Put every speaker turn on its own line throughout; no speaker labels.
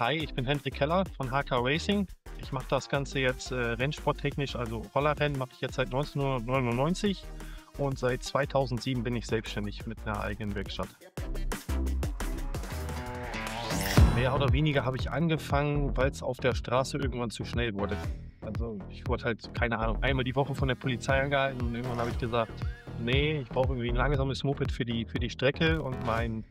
Hi, ich bin Hendrik Keller von HK Racing. Ich mache das Ganze jetzt rennsporttechnisch, also Rollerrennen mache ich jetzt seit 1999 und seit 2007 bin ich selbstständig mit einer eigenen Werkstatt. Mehr oder weniger habe ich angefangen, weil es auf der Straße irgendwann zu schnell wurde. Also ich wurde halt, keine Ahnung, einmal die Woche von der Polizei angehalten und irgendwann habe ich gesagt, nee, ich brauche irgendwie ein langsames Moped für die Strecke, und mein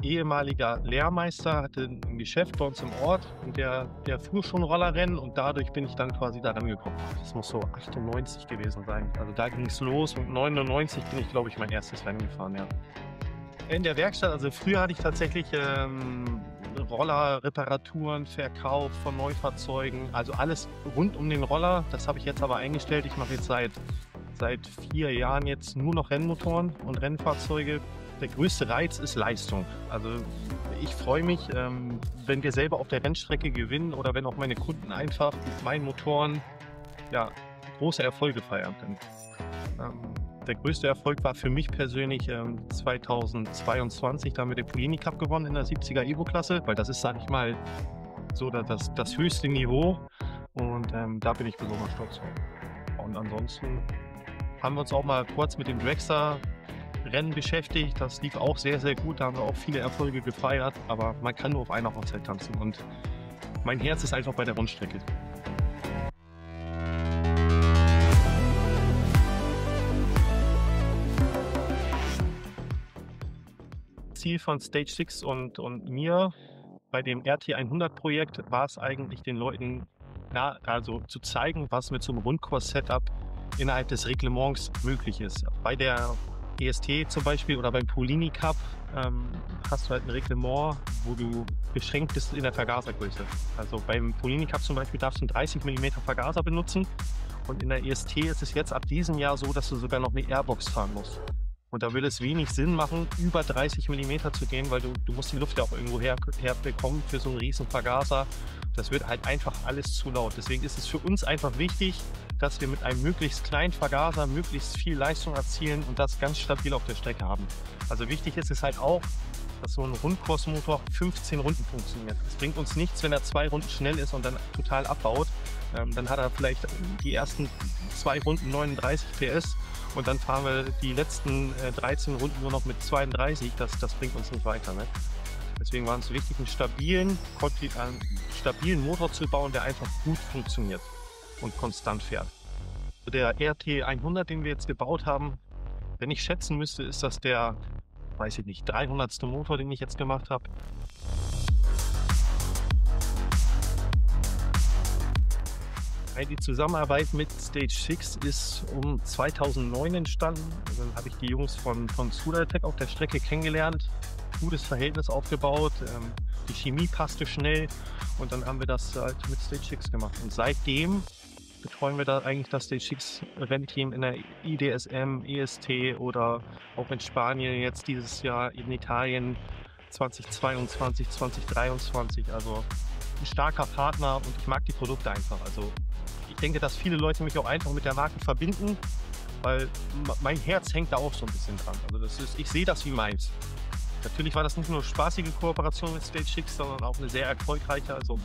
ehemaliger Lehrmeister hatte ein Geschäft bei uns im Ort und der fuhr schon Rollerrennen, und dadurch bin ich dann quasi da rangekommen. Das muss so 98 gewesen sein. Also da ging es los, und 99 bin ich, glaube ich, mein erstes Rennen gefahren, ja. In der Werkstatt, also früher hatte ich tatsächlich Roller, Reparaturen, Verkauf von Neufahrzeugen, also alles rund um den Roller. Das habe ich jetzt aber eingestellt. Ich mache jetzt seit 4 Jahren jetzt nur noch Rennmotoren und Rennfahrzeuge. Der größte Reiz ist Leistung. Also ich freue mich, wenn wir selber auf der Rennstrecke gewinnen oder wenn auch meine Kunden einfach mit meinen Motoren große Erfolge feiern können. Der größte Erfolg war für mich persönlich 2022, da haben wir den Polini Cup gewonnen in der 70er Evo-Klasse, weil das ist, sag ich mal, so das höchste Niveau, und da bin ich besonders stolz drauf. Und ansonsten haben wir uns auch mal kurz mit dem Dragster-Rennen beschäftigt. Das lief auch sehr, sehr gut, da haben wir auch viele Erfolge gefeiert, aber man kann nur auf einer Hochzeit tanzen, und mein Herz ist einfach bei der Rundstrecke. Ziel von Stage 6 und mir bei dem RT100-Projekt war es eigentlich, den Leuten zu zeigen, was mit so einem Rundkurs-Setup innerhalb des Reglements möglich ist. Bei der EST zum Beispiel oder beim Polini Cup hast du halt ein Reglement, wo du beschränkt bist in der Vergasergröße. Also beim Polini Cup zum Beispiel darfst du einen 30 mm Vergaser benutzen, und in der EST ist es jetzt ab diesem Jahr so, dass du sogar noch eine Airbox fahren musst. Und da würde es wenig Sinn machen, über 30 mm zu gehen, weil du musst die Luft ja auch irgendwo herbekommen für so einen riesen Vergaser. Das wird halt einfach alles zu laut. Deswegen ist es für uns einfach wichtig, dass wir mit einem möglichst kleinen Vergaser möglichst viel Leistung erzielen und das ganz stabil auf der Strecke haben. Also wichtig ist es halt auch, dass so ein Rundkursmotor 15 Runden funktioniert. Es bringt uns nichts, wenn er 2 Runden schnell ist und dann total abbaut. Dann hat er vielleicht die ersten 2 Runden 39 PS und dann fahren wir die letzten 13 Runden nur noch mit 32. Das bringt uns nicht weiter, ne? Deswegen war es wichtig, einen stabilen Motor zu bauen, der einfach gut funktioniert und konstant fährt. Der RT100, den wir jetzt gebaut haben, wenn ich schätzen müsste, ist das der, weiß ich nicht, 300. Motor, den ich jetzt gemacht habe. Die Zusammenarbeit mit Stage 6 ist um 2009 entstanden. Dann habe ich die Jungs von Sudatec auf der Strecke kennengelernt, gutes Verhältnis aufgebaut, die Chemie passte schnell, und dann haben wir das halt mit Stage 6 gemacht. Und seitdem betreuen wir da eigentlich das Stage 6 Rennteam in der IDSM, EST oder auch in Spanien jetzt dieses Jahr, in Italien 2022, 2023. Also ein starker Partner, und ich mag die Produkte einfach. Also ich denke, dass viele Leute mich auch einfach mit der Marke verbinden, weil mein Herz hängt da auch so ein bisschen dran. Also ich sehe das wie meins. Natürlich war das nicht nur spaßige Kooperation mit Stage 6, sondern auch eine sehr erfolgreiche. Also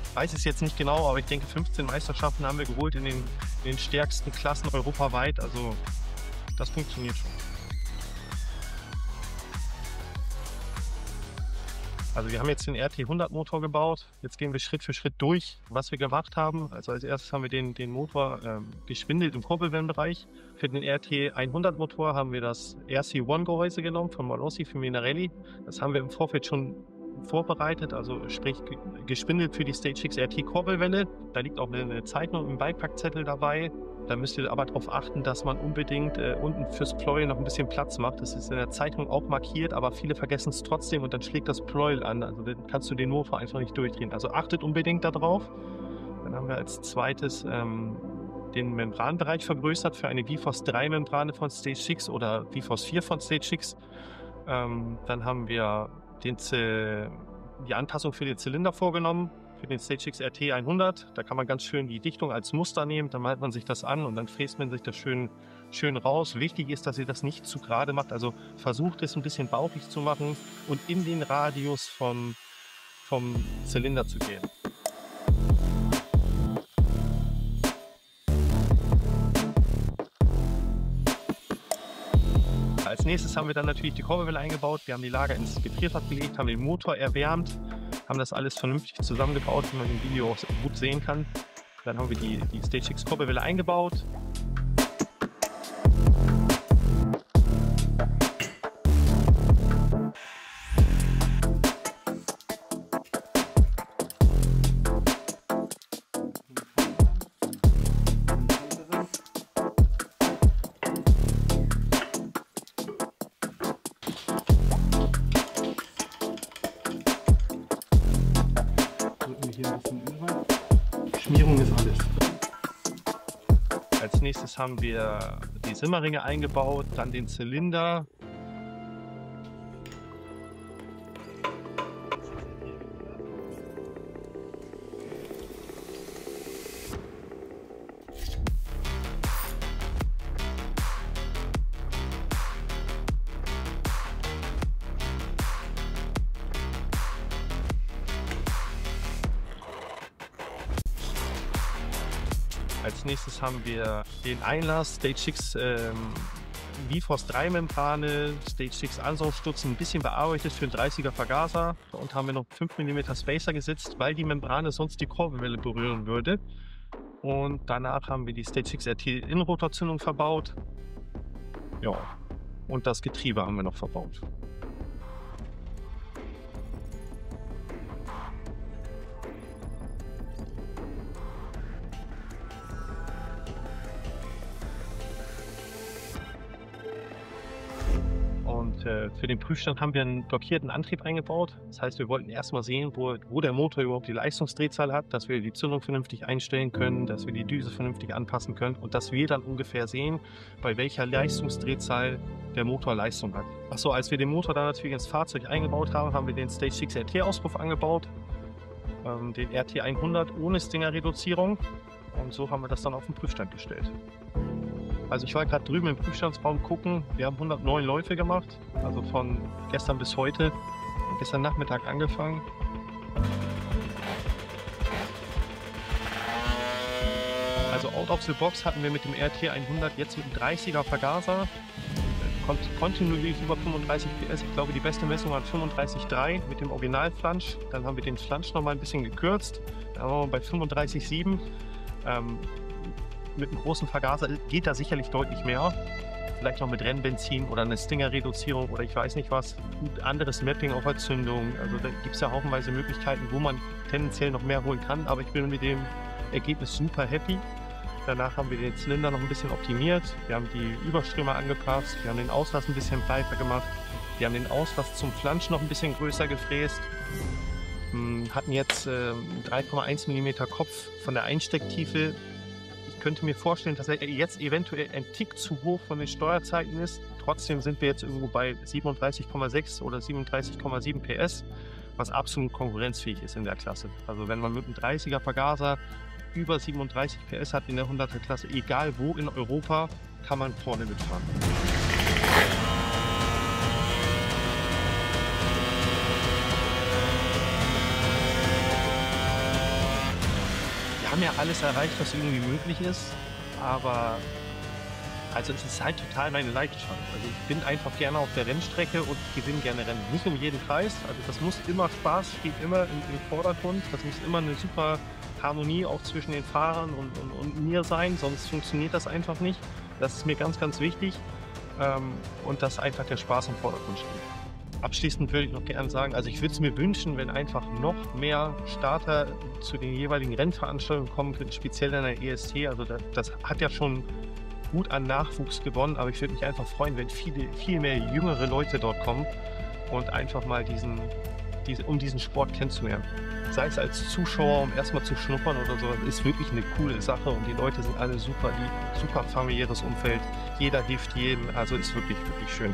ich weiß es jetzt nicht genau, aber ich denke 15 Meisterschaften haben wir geholt in den stärksten Klassen europaweit. Also das funktioniert schon. Also wir haben jetzt den RT100 Motor gebaut. Jetzt gehen wir Schritt für Schritt durch, was wir gemacht haben. Also als erstes haben wir den Motor gespindelt im Kurbelwellenbereich. Für den RT100 Motor haben wir das RC1 Gehäuse genommen von Malossi für Minarelli. Das haben wir im Vorfeld schon vorbereitet, also sprich gespindelt für die Stage 6 RT Kurbelwelle. Da liegt auch eine Zeichnung im Beipackzettel dabei. Da müsst ihr aber darauf achten, dass man unbedingt unten fürs Pleuel noch ein bisschen Platz macht. Das ist in der Zeichnung auch markiert, aber viele vergessen es trotzdem, und dann schlägt das Pleuel an. Also dann kannst du den Motor einfach nicht durchdrehen. Also achtet unbedingt darauf. Dann haben wir als zweites den Membranbereich vergrößert für eine VFOS 3 Membrane von Stage 6 oder VFOS 4 von Stage 6. Dann haben wir die Anpassung für den Zylinder vorgenommen. Für den Stage 6 RT100, da kann man ganz schön die Dichtung als Muster nehmen, dann malt man sich das an und dann fräst man sich das schön raus. Wichtig ist, dass ihr das nicht zu gerade macht, also versucht es ein bisschen bauchig zu machen und in den Radius von vom Zylinder zu gehen. Als nächstes haben wir dann natürlich die Kurbelwelle eingebaut. Wir haben die Lager ins Gefrierfach gelegt, haben den Motor erwärmt, haben das alles vernünftig zusammengebaut, wie man im Video auch gut sehen kann. Dann haben wir die Stage X Kurbelwelle eingebaut.
Hier ein bisschen über. Schmierung ist alles.
Als nächstes haben wir die Simmerringe eingebaut, dann den Zylinder. Als nächstes haben wir den Einlass, Stage X V-Force 3 Membrane, Stage X Ansaugstutzen, ein bisschen bearbeitet für einen 30er Vergaser. Und haben wir noch 5 mm Spacer gesetzt, weil die Membrane sonst die Kurbelwelle berühren würde. Und danach haben wir die Stage X RT Innenrotorzündung verbaut. Ja, und das Getriebe haben wir noch verbaut. Und für den Prüfstand haben wir einen blockierten Antrieb eingebaut. Das heißt, wir wollten erstmal sehen, wo der Motor überhaupt die Leistungsdrehzahl hat, dass wir die Zündung vernünftig einstellen können, dass wir die Düse vernünftig anpassen können und dass wir dann ungefähr sehen, bei welcher Leistungsdrehzahl der Motor Leistung hat. Achso, als wir den Motor dann natürlich ins Fahrzeug eingebaut haben, haben wir den Stage X RT Auspuff angebaut, den RT 100 ohne Stinger-Reduzierung, und so haben wir das dann auf den Prüfstand gestellt. Also ich war gerade drüben im Prüfstandsraum gucken, wir haben 109 Läufe gemacht, also von gestern bis heute, gestern Nachmittag angefangen. Also out of the box hatten wir mit dem RT 100 jetzt mit einem 30er Vergaser, kontinuierlich über 35 PS, ich glaube die beste Messung war 35,3 mit dem Originalflansch, dann haben wir den Flansch noch mal ein bisschen gekürzt, dann waren wir bei 35,7. Mit einem großen Vergaser geht da sicherlich deutlich mehr. Vielleicht noch mit Rennbenzin oder eine Stinger-Reduzierung oder ich weiß nicht was. Anderes Mapping auf der Zündung. Also da gibt es ja haufenweise Möglichkeiten, wo man tendenziell noch mehr holen kann. Aber ich bin mit dem Ergebnis super happy. Danach haben wir den Zylinder noch ein bisschen optimiert. Wir haben die Überströmer angepasst. Wir haben den Auslass ein bisschen breiter gemacht. Wir haben den Auslass zum Flansch noch ein bisschen größer gefräst. Hatten jetzt 3,1 mm Kopf von der Einstecktiefe. Ich könnte mir vorstellen, dass er jetzt eventuell ein Tick zu hoch von den Steuerzeiten ist. Trotzdem sind wir jetzt irgendwo bei 37,6 oder 37,7 PS, was absolut konkurrenzfähig ist in der Klasse. Also wenn man mit einem 30er Vergaser über 37 PS hat in der 100er Klasse, egal wo in Europa, kann man vorne mitfahren. Wir haben ja alles erreicht, was irgendwie möglich ist, aber also es ist halt total meine Leidenschaft. Also ich bin einfach gerne auf der Rennstrecke und gewinne gerne Rennen. Nicht um jeden Preis, also das muss immer Spaß, steht immer im Vordergrund. Das muss immer eine super Harmonie auch zwischen den Fahrern und mir sein, sonst funktioniert das einfach nicht. Das ist mir ganz, ganz wichtig und dass einfach der Spaß im Vordergrund steht. Abschließend würde ich noch gerne sagen, also ich würde es mir wünschen, wenn einfach noch mehr Starter zu den jeweiligen Rennveranstaltungen kommen könnten, speziell in der EST. Also das hat ja schon gut an Nachwuchs gewonnen, aber ich würde mich einfach freuen, wenn viel mehr jüngere Leute dort kommen und einfach mal um diesen Sport kennenzulernen. Sei es als Zuschauer, um erstmal zu schnuppern oder so, ist wirklich eine coole Sache und die Leute sind alle super lieb, super familiäres Umfeld, jeder hilft jedem, also ist wirklich, wirklich schön.